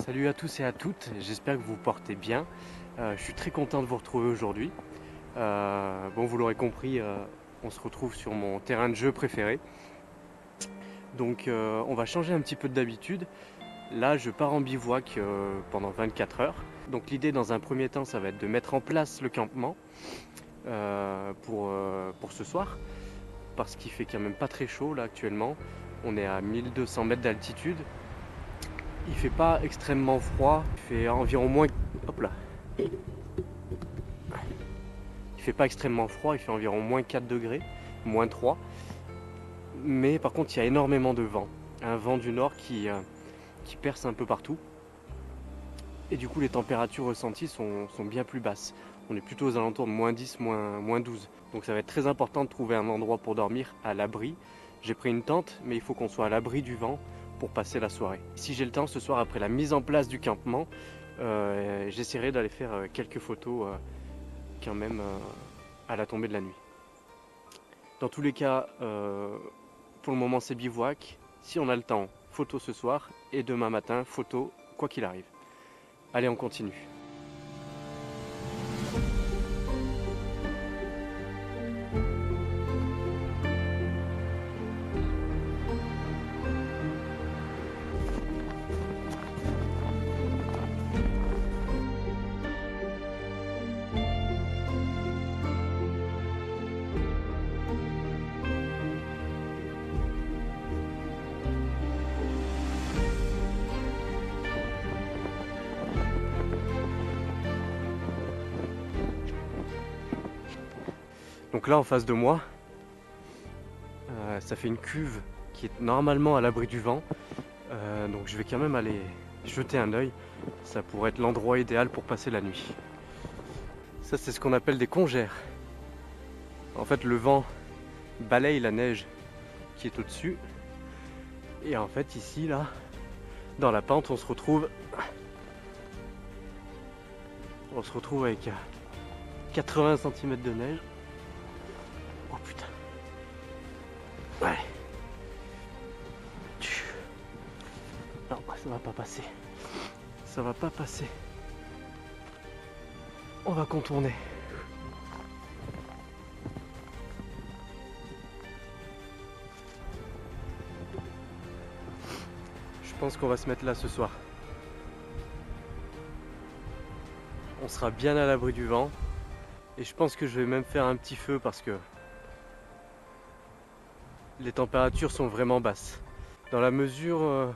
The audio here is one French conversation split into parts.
Salut à tous et à toutes, j'espère que vous vous portez bien. Je suis très content de vous retrouver aujourd'hui. Bon, vous l'aurez compris, on se retrouve sur mon terrain de jeu préféré. Donc on va changer un petit peu d'habitude. Là, je pars en bivouac pendant 24 heures. Donc l'idée dans un premier temps, ça va être de mettre en place le campement pour ce soir. Parce qu'il fait quand même pas très chaud là actuellement. On est à 1200 mètres d'altitude. Il fait pas extrêmement froid, il fait environ moins... Hop là. Il fait pas extrêmement froid, il fait environ moins 4 degrés, moins 3. Mais par contre, il y a énormément de vent. Un vent du nord qui perce un peu partout. Et du coup, les températures ressenties sont bien plus basses. On est plutôt aux alentours de moins 10, moins 12. Donc ça va être très important de trouver un endroit pour dormir à l'abri. J'ai pris une tente, mais il faut qu'on soit à l'abri du vent pour passer la soirée. Si j'ai le temps ce soir, après la mise en place du campement, j'essaierai d'aller faire quelques photos quand même à la tombée de la nuit. Dans tous les cas, pour le moment c'est bivouac. Si on a le temps, photo ce soir, et demain matin, photo quoi qu'il arrive. Allez, on continue. Donc là en face de moi, ça fait une cuve qui est normalement à l'abri du vent. Donc je vais quand même aller jeter un œil. Ça pourrait être l'endroit idéal pour passer la nuit. Ça c'est ce qu'on appelle des congères. En fait le vent balaye la neige qui est au-dessus. Et en fait ici là, dans la pente, on se retrouve avec 80 cm de neige. Oh putain. Ouais. Non, ça va pas passer. Ça va pas passer. On va contourner. Je pense qu'on va se mettre là ce soir. On sera bien à l'abri du vent. Et je pense que je vais même faire un petit feu parce que les températures sont vraiment basses. Dans la mesure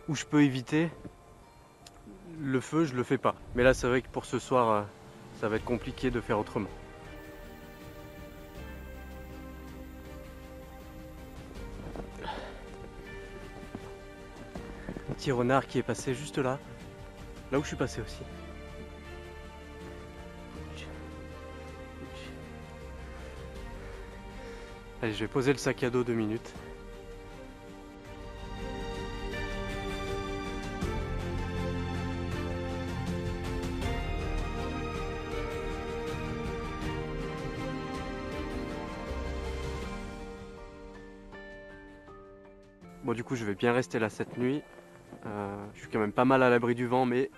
où je peux éviter le feu, je le fais pas. Mais là c'est vrai que pour ce soir, ça va être compliqué de faire autrement. Un petit renard qui est passé juste là, là où je suis passé aussi. Allez, je vais poser le sac à dos 2 minutes. Bon, du coup je vais bien rester là cette nuit. Je suis quand même pas mal à l'abri du vent, mais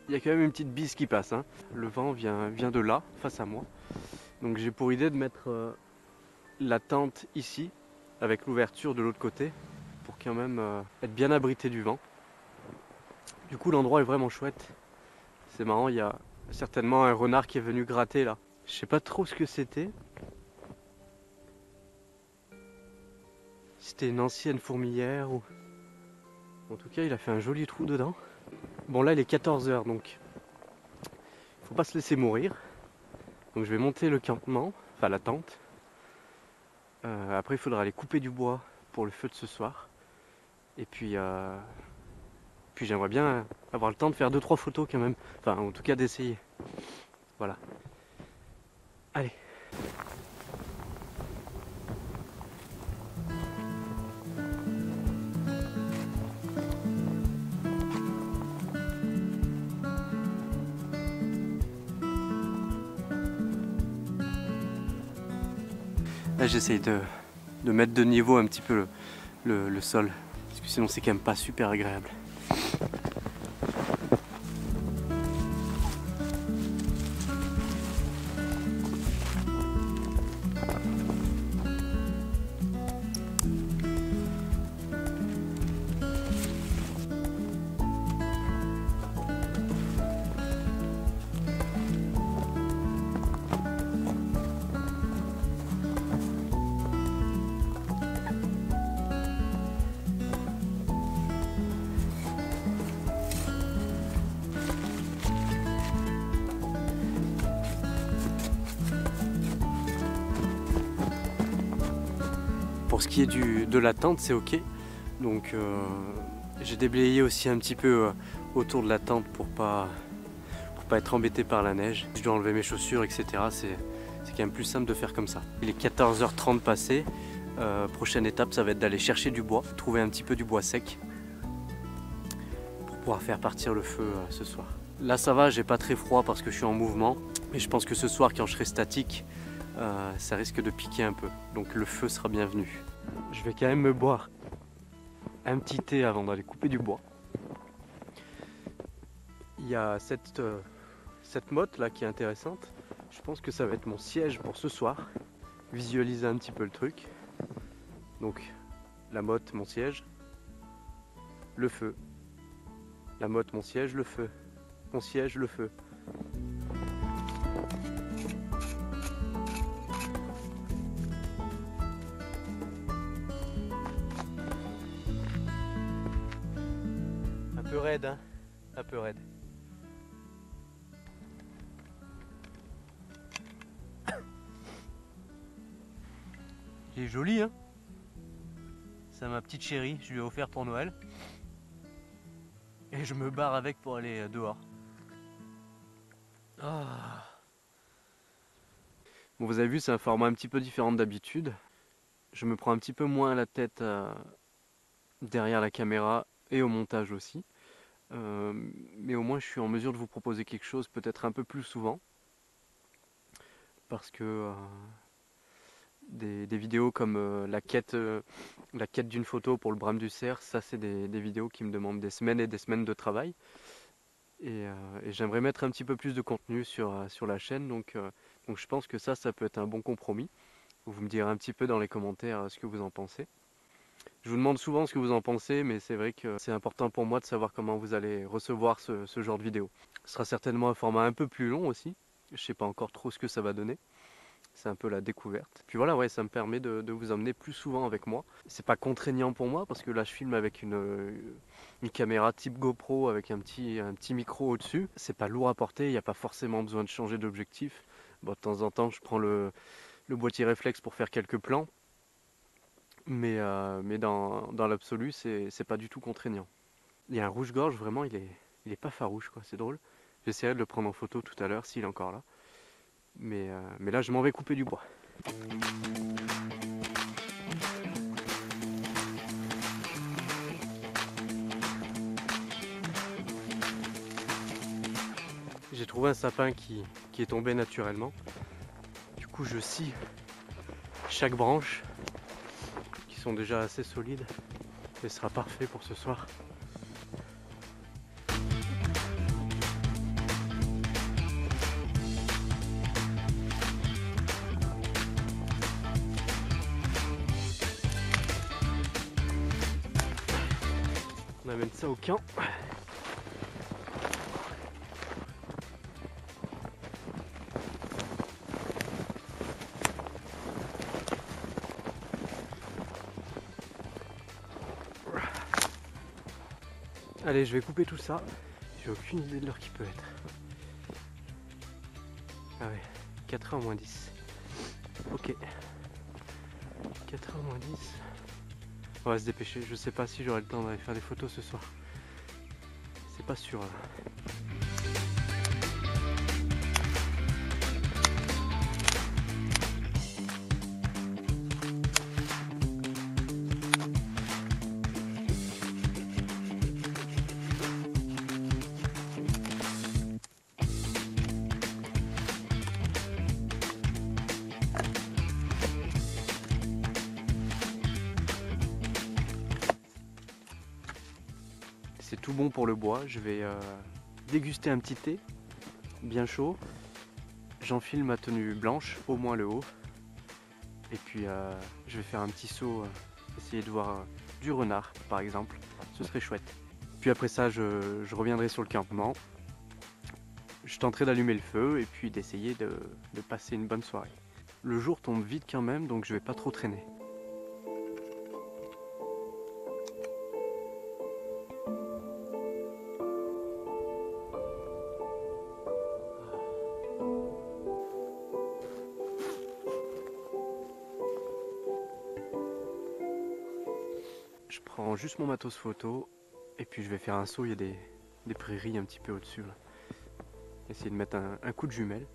il y a quand même une petite bise qui passe, hein. Le vent vient de là, face à moi. Donc j'ai pour idée de mettre la tente ici, avec l'ouverture de l'autre côté, pour quand même être bien abrité du vent. Du coup l'endroit est vraiment chouette. C'est marrant, il y a certainement un renard qui est venu gratter là. Je sais pas trop ce que c'était. C'était une ancienne fourmilière ou... En tout cas il a fait un joli trou dedans. Bon là il est 14 h donc faut pas se laisser mourir. Donc je vais monter le campement, enfin la tente. Après il faudra aller couper du bois pour le feu de ce soir. Et puis j'aimerais bien avoir le temps de faire 2-3 photos quand même. Enfin en tout cas d'essayer. Voilà. Allez. Là j'essaye de mettre de niveau un petit peu le sol, parce que sinon c'est quand même pas super agréable. Pour ce qui est de la tente, c'est ok. Donc j'ai déblayé aussi un petit peu autour de la tente pour pas être embêté par la neige. Je dois enlever mes chaussures, etc. C'est quand même plus simple de faire comme ça. Il est 14h30 passé. Prochaine étape, ça va être d'aller chercher du bois, trouver un petit peu du bois sec pour pouvoir faire partir le feu ce soir. Là ça va, j'ai pas très froid parce que je suis en mouvement, mais je pense que ce soir quand je serai statique, ça risque de piquer un peu, donc le feu sera bienvenu. Je vais quand même me boire un petit thé avant d'aller couper du bois. Il y a cette motte là qui est intéressante. Je pense que ça va être mon siège pour ce soir. Visualiser un petit peu le truc. Donc la motte, mon siège, le feu. La motte, mon siège, le feu. Mon siège, le feu. Un peu raide, hein? Un peu raide. Il est joli, hein? C'est ma petite chérie, je lui ai offert pour Noël. Et je me barre avec pour aller dehors. Ah. Bon, vous avez vu, c'est un format un petit peu différent d'habitude. Je me prends un petit peu moins la tête derrière la caméra et au montage aussi. Mais au moins je suis en mesure de vous proposer quelque chose peut-être un peu plus souvent. Parce que des vidéos comme la quête d'une photo pour le Brame du Cerf, ça c'est des vidéos qui me demandent des semaines et des semaines de travail. Et j'aimerais mettre un petit peu plus de contenu sur la chaîne, donc je pense que ça peut être un bon compromis. Vous me direz un petit peu dans les commentaires ce que vous en pensez. Je vous demande souvent ce que vous en pensez, mais c'est vrai que c'est important pour moi de savoir comment vous allez recevoir ce genre de vidéo. Ce sera certainement un format un peu plus long aussi. Je sais pas encore trop ce que ça va donner. C'est un peu la découverte. Puis voilà, ouais, ça me permet de vous emmener plus souvent avec moi. C'est pas contraignant pour moi parce que là je filme avec une caméra type GoPro avec un petit micro au-dessus. C'est pas lourd à porter, il n'y a pas forcément besoin de changer d'objectif. Bon, de temps en temps je prends le boîtier réflexe pour faire quelques plans. Mais dans l'absolu, c'est pas du tout contraignant. Il y a un rouge-gorge, vraiment, il est pas farouche, quoi, c'est drôle. J'essaierai de le prendre en photo tout à l'heure s'il est encore là. Mais là, je m'en vais couper du bois. J'ai trouvé un sapin qui est tombé naturellement. Du coup, je scie chaque branche, qui sont déjà assez solides, et ce sera parfait pour ce soir. On amène ça au camp. Allez, je vais couper tout ça. J'ai aucune idée de l'heure qui peut être. Ah ouais, 4h moins 10. Ok. 4h moins 10. On va se dépêcher. Je sais pas si j'aurai le temps d'aller faire des photos ce soir. C'est pas sûr là. C'est tout bon pour le bois. Je vais déguster un petit thé bien chaud. J'enfile ma tenue blanche, au moins le haut. Et puis je vais faire un petit saut, essayer de voir du renard par exemple. Ce serait chouette. Puis après ça, je reviendrai sur le campement. Je tenterai d'allumer le feu et puis d'essayer de passer une bonne soirée. Le jour tombe vite quand même, donc je vais pas trop traîner. Je prends juste mon matos photo et puis je vais faire un saut, il y a des prairies un petit peu au-dessus là. Essayer de mettre un coup de jumelle.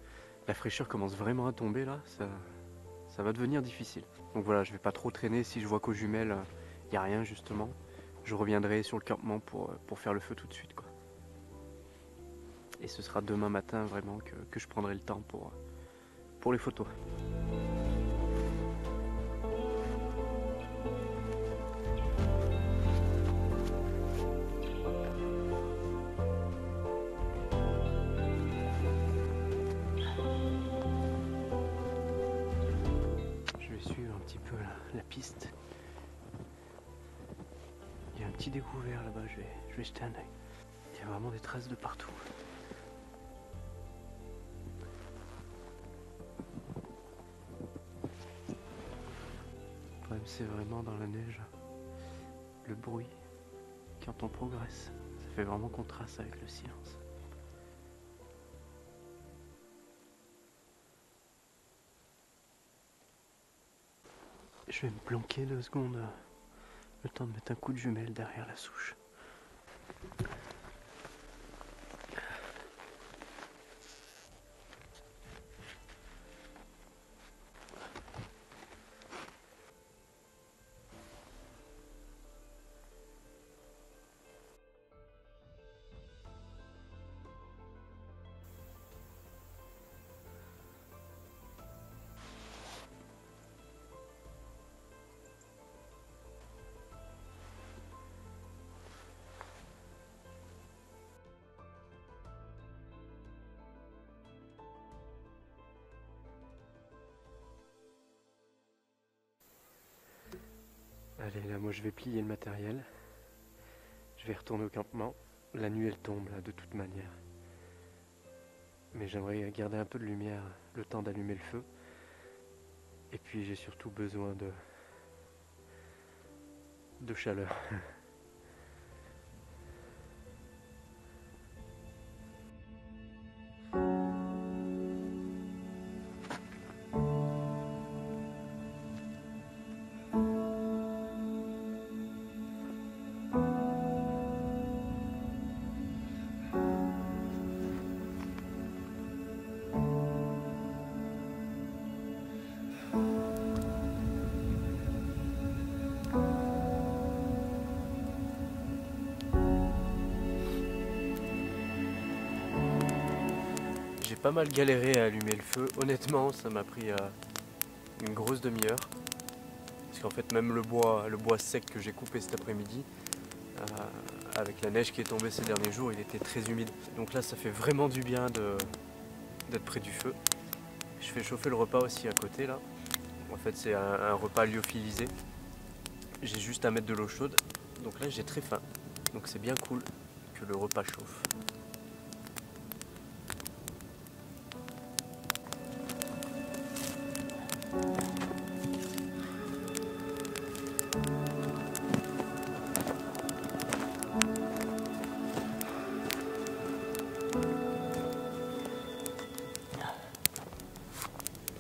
La fraîcheur commence vraiment à tomber là, ça va devenir difficile. Donc voilà, je vais pas trop traîner, si je vois qu'aux jumelles il n'y a rien justement, je reviendrai sur le campement pour faire le feu tout de suite quoi. Et ce sera demain matin vraiment que je prendrai le temps pour les photos. Je vais suivre un petit peu la piste. Il y a un petit découvert là-bas, je vais jeter un œil. Il y a vraiment des traces de partout. Le problème c'est vraiment dans la neige, le bruit quand on progresse. Ça fait vraiment contraste avec le silence. Je vais me planquer 2 secondes, le temps de mettre un coup de jumelle derrière la souche. Allez, là, moi je vais plier le matériel. Je vais retourner au campement. La nuit elle tombe là de toute manière. Mais j'aimerais garder un peu de lumière, le temps d'allumer le feu. Et puis j'ai surtout besoin de chaleur. J'ai pas mal galéré à allumer le feu. Honnêtement, ça m'a pris une grosse demi-heure. Parce qu'en fait, même le bois sec que j'ai coupé cet après-midi, avec la neige qui est tombée ces derniers jours, il était très humide. Donc là, ça fait vraiment du bien d'être près du feu. Je fais chauffer le repas aussi à côté là. En fait, c'est un repas lyophilisé. J'ai juste à mettre de l'eau chaude. Donc là, j'ai très faim. Donc c'est bien cool que le repas chauffe.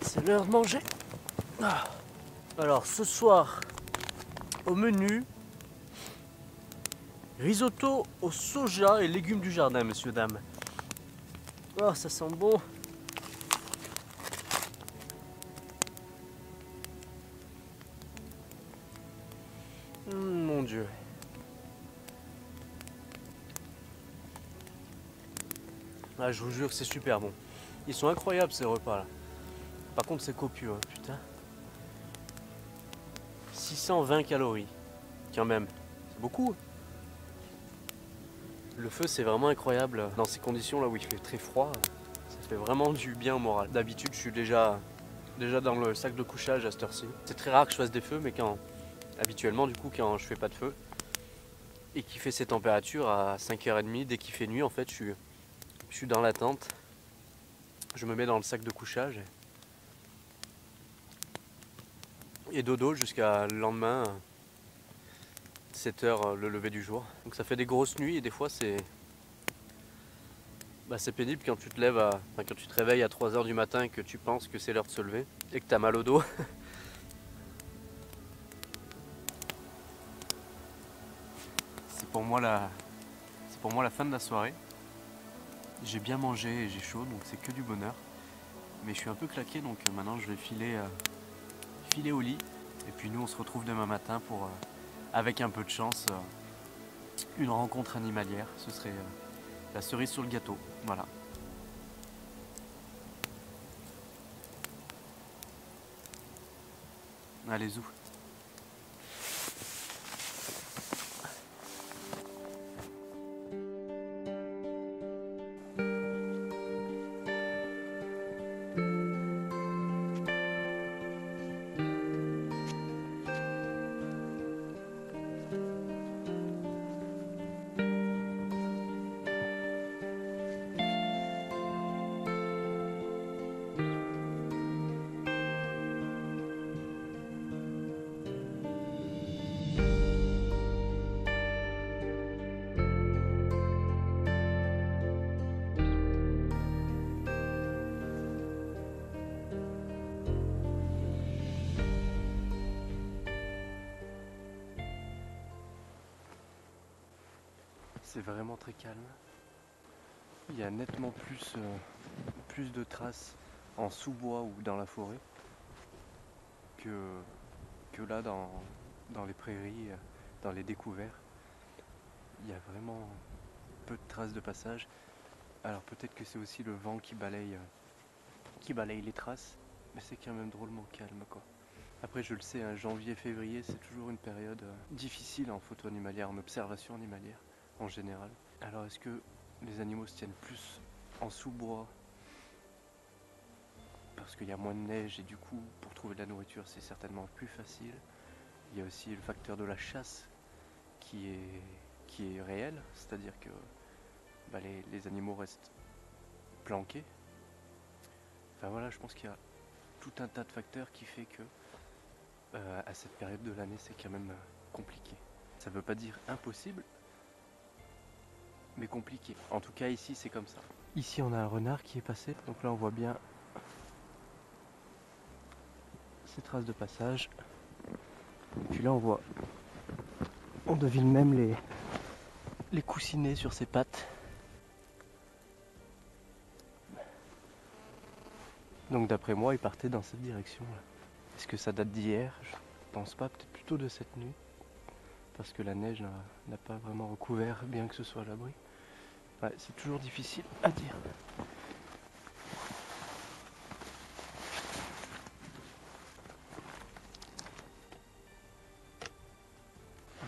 C'est l'heure de manger. Alors ce soir, au menu, risotto au soja et légumes du jardin, messieurs, dames. Oh, ça sent bon. Mon Dieu. Ah, je vous jure que c'est super bon. Ils sont incroyables ces repas là. Par contre c'est copieux, hein, putain. 620 calories, quand même. C'est beaucoup. Le feu c'est vraiment incroyable. Dans ces conditions là où il fait très froid, ça fait vraiment du bien au moral. D'habitude je suis déjà dans le sac de couchage à cette heure-ci. C'est très rare que je fasse des feux, mais habituellement du coup quand je fais pas de feu et qu'il fait ces températures à 5h30, dès qu'il fait nuit en fait je suis dans la tente. Je me mets dans le sac de couchage et dodo jusqu'à le lendemain, 7h le lever du jour. Donc ça fait des grosses nuits et des fois c'est pénible quand tu te lèves quand tu te réveilles à 3h du matin et que tu penses que c'est l'heure de se lever et que tu as mal au dos. pour moi la fin de la soirée. J'ai bien mangé et j'ai chaud, donc c'est que du bonheur. Mais je suis un peu claqué, donc maintenant je vais filer au lit. Et puis nous on se retrouve demain matin pour, avec un peu de chance, une rencontre animalière. Ce serait la cerise sur le gâteau. Voilà. Allez, zou. C'est vraiment très calme. Il y a nettement plus de traces en sous-bois ou dans la forêt que là dans les prairies, dans les découverts. Il y a vraiment peu de traces de passage. Alors peut-être que c'est aussi le vent qui balaye les traces, mais c'est quand même drôlement calme quoi. Après je le sais, hein, janvier-février c'est toujours une période difficile en photo animalière, en observation animalière en général. Alors est-ce que les animaux se tiennent plus en sous-bois parce qu'il y a moins de neige et du coup pour trouver de la nourriture c'est certainement plus facile. Il y a aussi le facteur de la chasse qui est réel, c'est-à-dire que les animaux restent planqués. Enfin voilà, je pense qu'il y a tout un tas de facteurs qui fait que à cette période de l'année c'est quand même compliqué. Ça veut pas dire impossible, mais compliqué. En tout cas ici c'est comme ça. Ici on a un renard qui est passé, donc là on voit bien ces traces de passage. Et puis là on devine même les coussinets sur ses pattes. Donc d'après moi il partait dans cette direction là. Est-ce que ça date d'hier? Je pense pas, peut-être plutôt de cette nuit. Parce que la neige n'a pas vraiment recouvert, bien que ce soit à l'abri. Ouais, c'est toujours difficile à dire.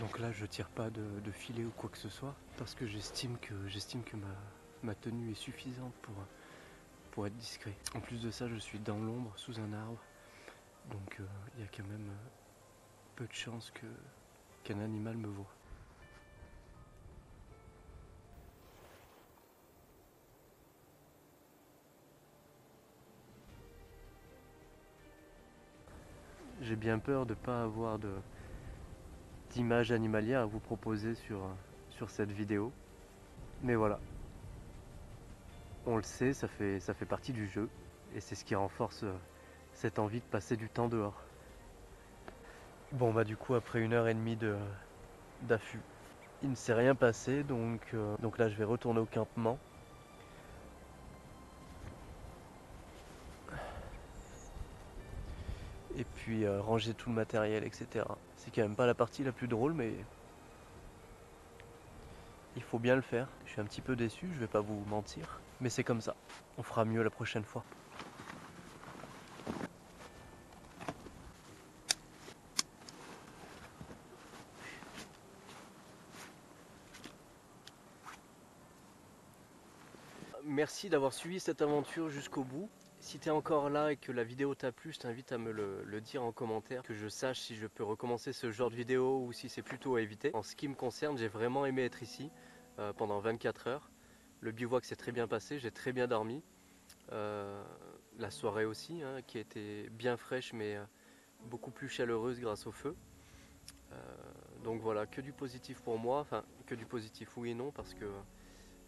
Donc là je tire pas de filet ou quoi que ce soit parce que j'estime que ma tenue est suffisante pour être discret. En plus de ça je suis dans l'ombre sous un arbre, donc il y a quand même peu de chances qu'un animal me voie. J'ai bien peur de ne pas avoir d'images animalières à vous proposer sur cette vidéo. Mais voilà, on le sait, ça fait partie du jeu. Et c'est ce qui renforce cette envie de passer du temps dehors. Bon bah du coup après 1 h 30 d'affût, il ne s'est rien passé, donc là je vais retourner au campement. Et puis ranger tout le matériel, etc. C'est quand même pas la partie la plus drôle, mais il faut bien le faire. Je suis un petit peu déçu, je vais pas vous mentir, mais c'est comme ça. On fera mieux la prochaine fois. Merci d'avoir suivi cette aventure jusqu'au bout. Si tu es encore là et que la vidéo t'a plu, je t'invite à me le dire en commentaire, que je sache si je peux recommencer ce genre de vidéo ou si c'est plutôt à éviter. En ce qui me concerne, j'ai vraiment aimé être ici pendant 24 heures. Le bivouac s'est très bien passé, j'ai très bien dormi. La soirée aussi, hein, qui était bien fraîche mais beaucoup plus chaleureuse grâce au feu. Donc voilà, que du positif pour moi, enfin que du positif oui et non, parce que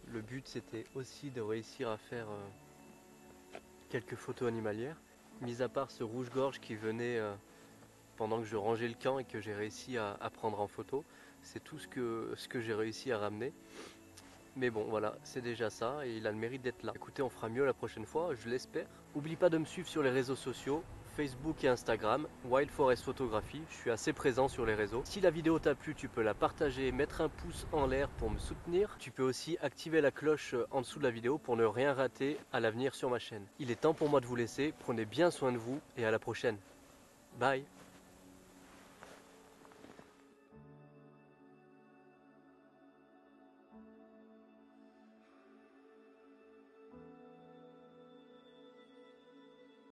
le but c'était aussi de réussir à faire quelques photos animalières, mis à part ce rouge-gorge qui venait pendant que je rangeais le camp et que j'ai réussi à prendre en photo. C'est tout ce que j'ai réussi à ramener. Mais bon, voilà, c'est déjà ça et il a le mérite d'être là. Écoutez, on fera mieux la prochaine fois, je l'espère. N'oublie pas de me suivre sur les réseaux sociaux, Facebook et Instagram, Wild Forest Photographie. Je suis assez présent sur les réseaux. Si la vidéo t'a plu, tu peux la partager, mettre un pouce en l'air pour me soutenir. Tu peux aussi activer la cloche en dessous de la vidéo pour ne rien rater à l'avenir sur ma chaîne. Il est temps pour moi de vous laisser. Prenez bien soin de vous et à la prochaine. Bye!